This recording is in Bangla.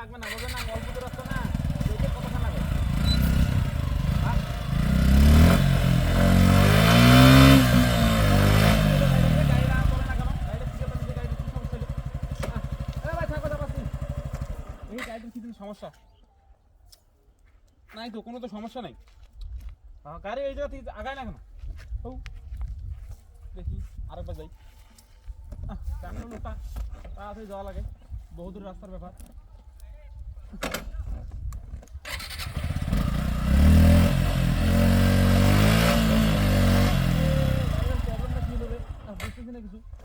লাগবে না বুঝে না অল্প দূর রাস্তা না দেখে কতক্ষণ লাগে সমস্যা নাই তো কোনো তো সমস্যা নাই গাড়ি এই জায়গা থেকে আগায় না কেন ও দেখি আরেকবার যাই কেন লোকটা তাড়াতাড়ি যাওয়া লাগে বহুদূর রাস্তার ব্যাপার